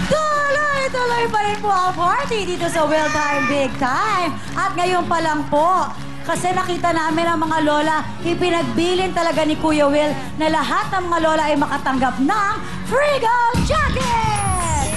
Tuloy-tuloy pa rin po ang party dito sa Well Time Big Time. At ngayon pa lang po, kasi nakita namin ang mga lola, ipinagbilin talaga ni Kuya Will na lahat ng mga lola ay makatanggap ng Frigo Jacket!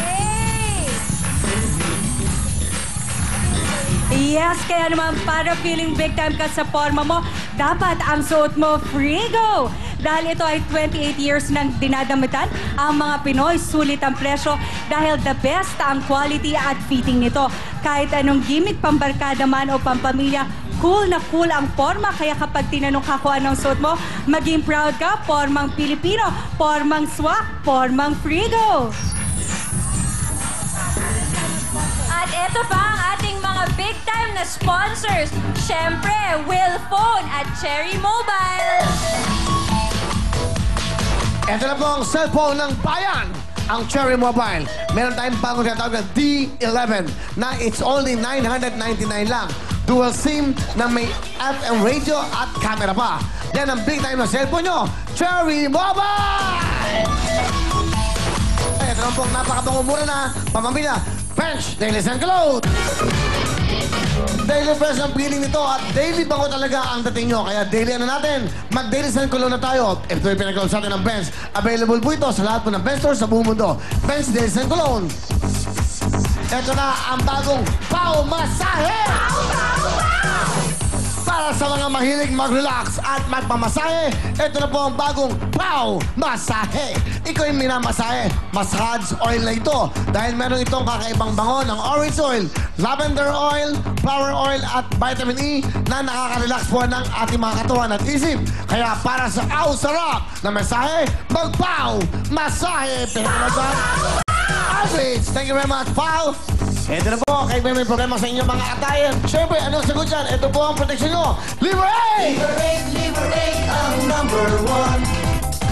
Yes, kaya naman para feeling big time ka sa forma mo, dapat ang suot mo Frigo. Dahil ito ay 28 years nang dinadamitan ang mga Pinoy, sulit ang presyo dahil the best ang quality at fitting nito. Kahit anong gimmick, pambarkada man o pampamilya, cool na cool ang forma. Kaya kapag tinanong ka kung anong suot mo, maging proud ka, formang Pilipino, formang swak, formang Frigo. At ito pa ang ating mga big time na sponsors. Siyempre, Will Phone at Cherry Mobile. Ito na po ang cellphone ng bayan, ang Cherry Mobile. Meron tayong bagong tinatawag na D11 na it's only 999 lang. Dual SIM na may FM radio at camera pa. Yan ang big time na cellphone nyo, Cherry Mobile! Ay, ito na po ang napakabangong mura na pamamilya. Bench, Daily Sun Clothes. Daily fresh ang feeling nito at daily bango talaga ang dating nyo. Kaya daily ano natin, mag-Daily Sun Cologne na tayo. Ito yung pinag-close sa atin ng Bench. Available po ito sa lahat po ng Bench stores sa buong mundo. Bench Daily Sun Cologne. Ito na ang bagong Pau Masahe! Para sa mga mahilig mag-relax at magpamasahe, ito na po ang bagong Pau Masahe. Ikaw yung minamasahe, massage oil na ito. Dahil meron itong kakaibang bango ng orange oil, lavender oil, flower oil at vitamin E na nakaka-relax po ng ating mga katawan at isip. Kaya para sa sarap na masahe, mag-Pau Masahe! Average! Thank you very much, Pau! Ito na po, kayo may problema sa inyong mga atayan. Siyempre, anong sagot dyan? Ito po ang protection nyo. Liberate! Liberate, liberate ang number one.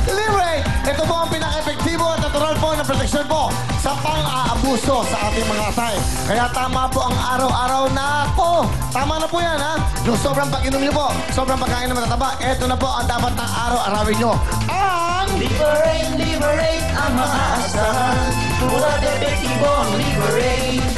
Liberate! Ito po ang pinaka-epektibo at natural po na protection po sa pang-aabuso sa ating mga atay. Kaya tama po ang araw-araw na po. Tama na po yan, ha? Yung sobrang pag-inom nyo po, sobrang pagkain na matataba, ito na po ang dapat na araw-arawin nyo. Ang... Liberate, liberate ang maasahan. Tulad epektibong liberate.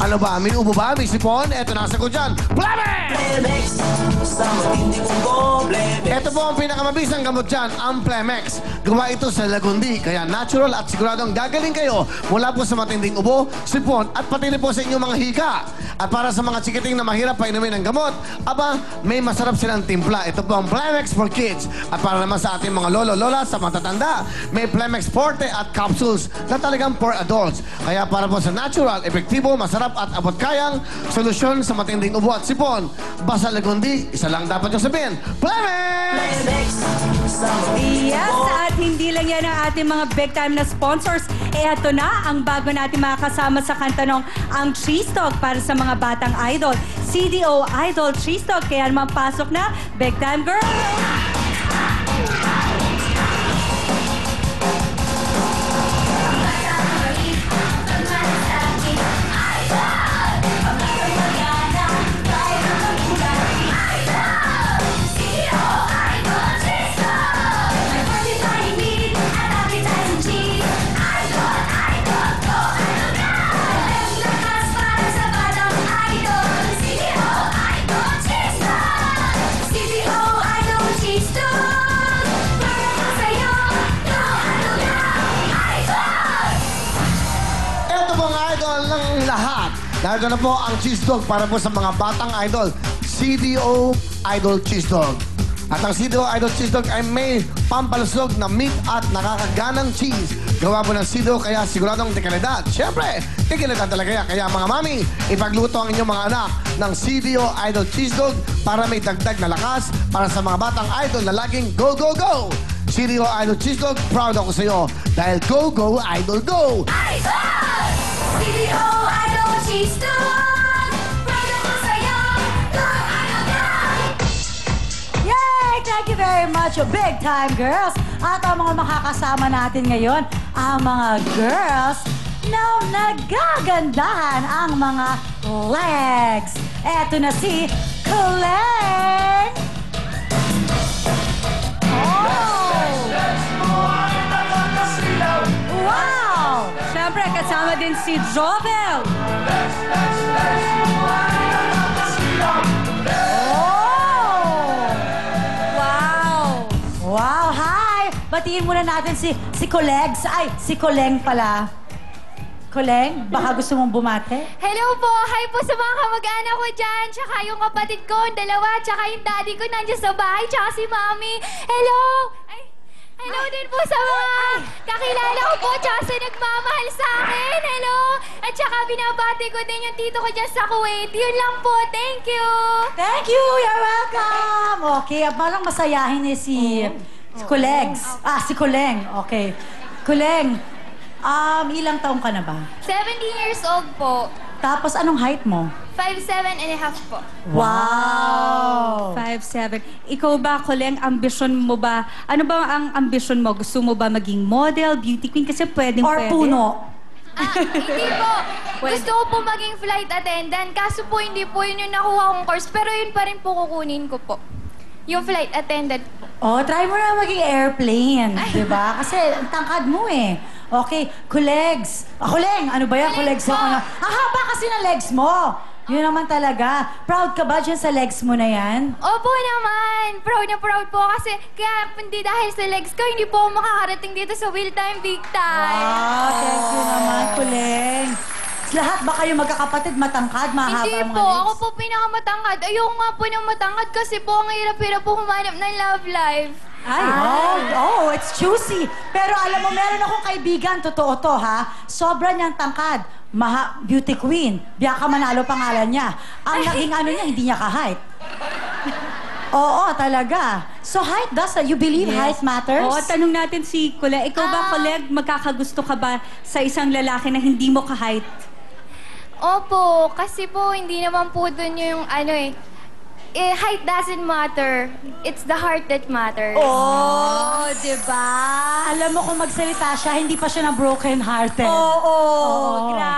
Ano ba? May ubo ba? May sipon? Ito na ang sagot dyan. Plemex! Plemex, sa matinding ubo, Plemex. Ito po ang pinakamabisang gamot dyan, ang Plemex. Gawa ito sa Lagundi, kaya natural at siguradong gagaling kayo mula po sa matinding ubo, sipon, at pati rin po sa inyong mga hika. At para sa mga chikiting na mahirap pa inumin ng gamot, aba, may masarap silang timpla. Ito po ang Plemex for Kids. At para naman sa ating mga lolo-lola, sa matatanda, may Plemex Forte at capsules na talagang for adults. Kaya para po sa natural, epektibo, masarap at abot-kayang solusyon sa matinding ubo at sipon. Basta Lagundi, isa lang dapat yung sabihin, Plemex! Yes, at hindi lang yan ang ating mga big time na sponsors. Eto na ang bago natin makakasama sa kantanong ang Cheese Dog para sa mga batang idol. CDO Idol Cheese Dog. Kaya naman pasok na, Big Time Girl! Narito na po ang Cheese Dog para po sa mga batang idol. CDO Idol Cheese Dog. At ang CDO Idol Cheese Dog ay may pampalusog na meat at nakakaganang cheese. Gawa po ng CDO kaya siguradong dekalidad. Siyempre, dekalidad talaga yan. Kaya mga mami, ipagluto ang inyong mga anak ng CDO Idol Cheese Dog para may dagdag na lakas para sa mga batang idol na laging go, go, go! CDO Idol Cheese Dog, proud ako sa iyo dahil go, go, idol, go! Idol! CDO Idol Cheese Dog! Proud ako sa'yo! Go, idol, go! Yay! Thank you very much, big time girls! At ang mga makakasama natin ngayon, ang mga girls na nagagandahan ang mga legs. Eto na si Claire! Oh! Wow! Kasama din si Jovel. Wow! Wow, hi! Batiin muna natin si Colegs. Ay, si Coleng pala. Coleng, baka gusto mong bumate? Hello po! Hi po sa mga kamag-anak ko dyan, tsaka yung kapatid ko, yung dalawa, tsaka yung daddy ko nandiyan sa bahay, tsaka si mami. Hello! Ay, hello din po sa mga kakilala ko po, tsaka sa nagmamahal sa akin. Hello! At tsaka binabati ko din yung tito ko dyan sa Kuwait. Yun lang po. Thank you! Thank you! You're welcome! Okay, parang masayahin eh si Colegs. Si Coleng. Okay. Coleng, ilang taong ka na ba? 17 years old po. Tapos anong height mo? 5'7.5" po. Wow! 5'7". Ikaw ba, Coleng, ambisyon mo ba? Ano ba ang ambisyon mo? Gusto mo ba maging model, beauty queen? Kasi pwedeng Or pwede. puno? Hindi po. Gusto ko po maging flight attendant. Kaso po hindi po yun yung nakuha kong course. Pero yun pa rin po kukunin ko po. Yung flight attendant po. Oh, try mo na maging airplane, di ba? Kasi ang tangkad mo eh. Okay, Colegs. Coleng, ano ba yan? Colegs po. ako na. Ang haba kasi ng legs mo. Yun naman talaga. Proud ka ba dyan sa legs mo na yan? Opo naman. Proud na proud po kasi kaya hindi dahil sa legs ko, hindi po ako makakarating dito sa Wheel Time Big Time. Wow, thank you naman, Coleng. Lahat ba kayo magkakapatid, matangkad, mahaba Hindi mga po. legs? Ako po pinakamatangkad. Ayoko nga po ng matangkad kasi po ang hirap-hirap po humanap ng love life. Ay, oh, it's juicy. Pero alam mo, meron akong kaibigan, totoo to ha. Sobra niyang tangkad. Beauty queen. Biyak ka manalo pangalan niya. Ang naging ano niya, hindi niya ka-height. Oo, talaga. So height does, you believe height matters? Oo, tanong natin si Coleng. Ikaw ba, Coleng, magkakagusto ka ba sa isang lalaki na hindi mo ka-height? Opo, kasi po hindi naman po dun yung height doesn't matter. It's the heart that matters. Oh, di ba? Alam mo kung magsalita siya, hindi pa siya na broken-hearted. Oo,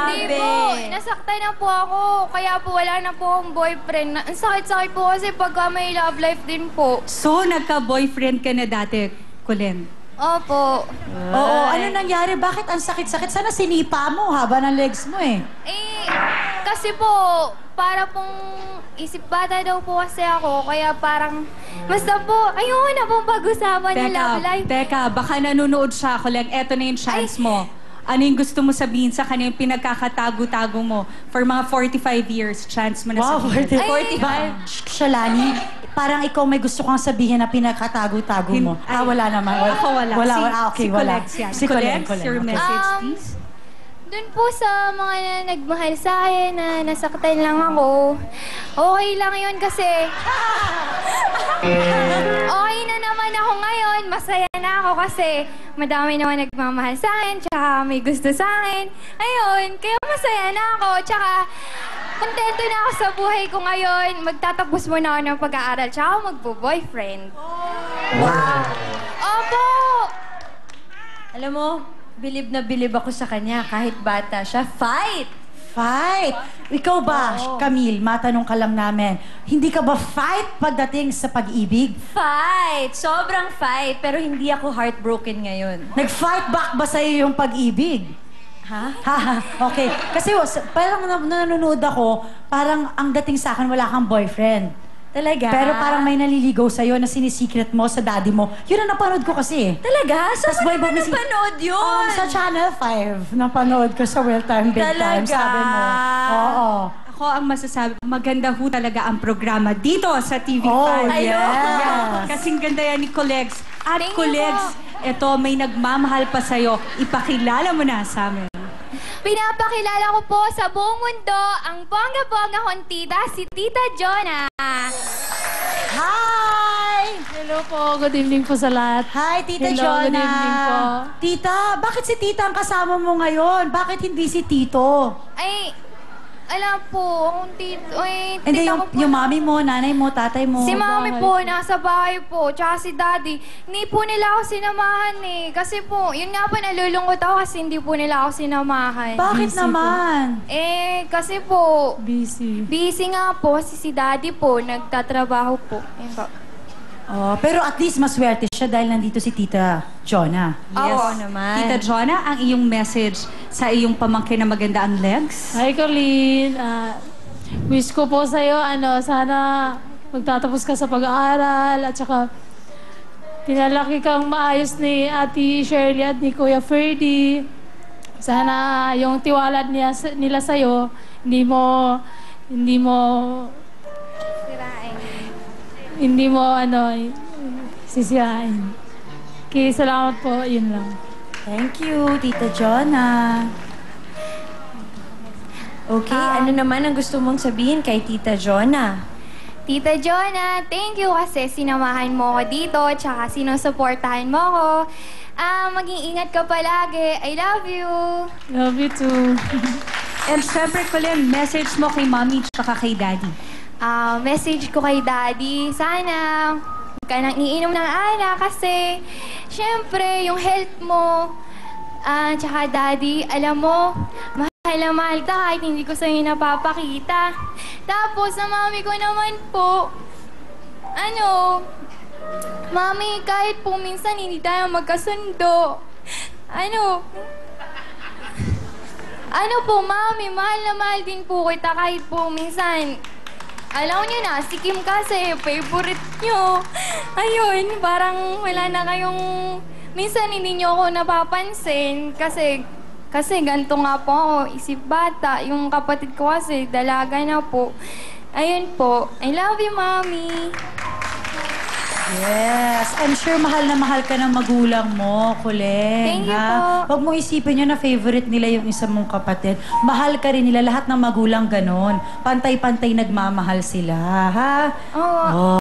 Hindi po. Nasaktan na po ako. Kaya po wala na po akong boyfriend. Ang sakit-sakit po kasi pagka may love life din po. So, nagka-boyfriend ka na dati, Coleng? Opo. Oo, ano nangyari? Bakit ang sakit-sakit? Sana sinipa mo, haba ng legs mo eh. Kasi po, para pong isip bata daw po kasi ako. Kaya parang, basta po, ayoko na pong pag-usapan ng love life. Teka, baka nanonood siya, Coleng. Eto na yung chance mo. Ano yung gusto mo sabihin sa kanya, yung pinagkakatago-tago mo for mga 45 years, chance mo na Wow, sabihin. 45. Shalani, parang ikaw may gusto kang sabihin na pinagkatago-tago mo. Wala naman. Ako wala. Wala, Si okay, wala. Colegs yan. Si Coleng, Colegs, your okay. message, please. Doon po sa mga nagmahal sa akin na nasaktan lang ako, okay lang yun kasi okay na naman ako ngayon. Masaya na ako kasi madami naman nagmamahal sa akin, tsaka may gusto sa akin. Ayun, kaya masaya na ako. Tsaka kontento na ako sa buhay ko ngayon. Magtatapos muna ako ng pag-aaral, tsaka ako magbo-boyfriend. Wow. Opo! Alam mo, bilib na bilib ako sa kanya kahit bata siya. Fight! Fight! Ikaw ba, Camille, matanong ka lang namin, hindi ka ba fight pagdating sa pag-ibig? Fight! Sobrang fight, pero hindi ako heartbroken ngayon. Nag-fight back ba sa'yo yung pag-ibig? Ha? Okay. Kasi parang nanonood ako, parang ang dating sa akin, wala kang boyfriend. Talaga? Pero parang may naliligaw sa'yo na sinisikret mo sa daddy mo. Yun ang napanood ko kasi. Talaga? Saan Tas mo boy-boy naman mo napanood yun? Sa Channel 5, napanood ko sa Real Time Big Time, Talaga? sabi mo. Oo. Ako ang masasabi, maganda ho talaga ang programa dito sa TV5. Oh, yes. Yan. Kasing ganda yan ni Colegs. At Thank you Colegs, eto may nagmamahal pa sa'yo. Ipakilala mo na sa amin. Pinapakilala ko po sa buong mundo ang bongga-bongga kong tita, si Tita Jonah. Hi! Hello po, good evening po sa lahat. Hi, Tita Hello, Jonah. good evening po. Tita, bakit si Tita ang kasama mo ngayon? Bakit hindi si Tito? Ay, alam po, akong tito, Hindi, tita ko po. yung mami mo, nanay mo, tatay mo. Si mami po, nasa bahay po, tsaka si daddy. Hindi po nila ako sinamahan eh. Kasi po, yun nga po, nalulungkot ako kasi hindi po nila ako sinamahan. Bakit Busy naman? Kasi po, Busy. busy nga po kasi si daddy po, nagtatrabaho po. Yun po. Oh, pero at least maswerte siya dahil nandito si Tita Jonah. Oo naman. Tita Jonah, ang iyong message sa iyong pamangkin na maganda ang legs? Hi, Colleen. Wish ko po sa'yo, sana magtatapos ka sa pag-aaral at saka pinalaki kang maayos ni Ate Shirley at ni Kuya Ferdy. Sana yung tiwala nila sa'yo, hindi mo sisirain. Okay, salamat po. Yun lang. Thank you, Tita Jonah. Okay, ano naman ang gusto mong sabihin kay Tita Jonah? Tita Jonah, thank you kasi sinamahan mo ako dito, tsaka sinusuportahan mo ako. Maging ingat ka palagi. I love you. Love you too. And syempre, Colleen, message mo kay Mommy tsaka kay Daddy. Message ko kay Daddy, sana huwag ka nang iinom ng alak kasi syempre yung health mo. Tsaka Daddy, alam mo, mahal na mahal ka kahit hindi ko sa'yo napapakita. Tapos sa Mami ko naman po, Mami, kahit po minsan hindi tayo magkasundo. Mami, mahal na mahal din po kita kahit po minsan. Alam niyo na, si Kim kasi, favorite niyo. Ayun, parang wala na kayong... Minsan hindi niyo ako napapansin kasi ganito nga po ako, isip bata. Yung kapatid ko kasi, dalaga na po. Ayun po, I love you, Mami. Yes, I'm sure mahal na mahal ka ng magulang mo, Colleen. Thank you po. Huwag mo isipin yun na favorite nila yung isa mong kapatid. Mahal ka rin nila, lahat ng magulang ganon. Pantay-pantay nagmamahal sila, ha? Oo.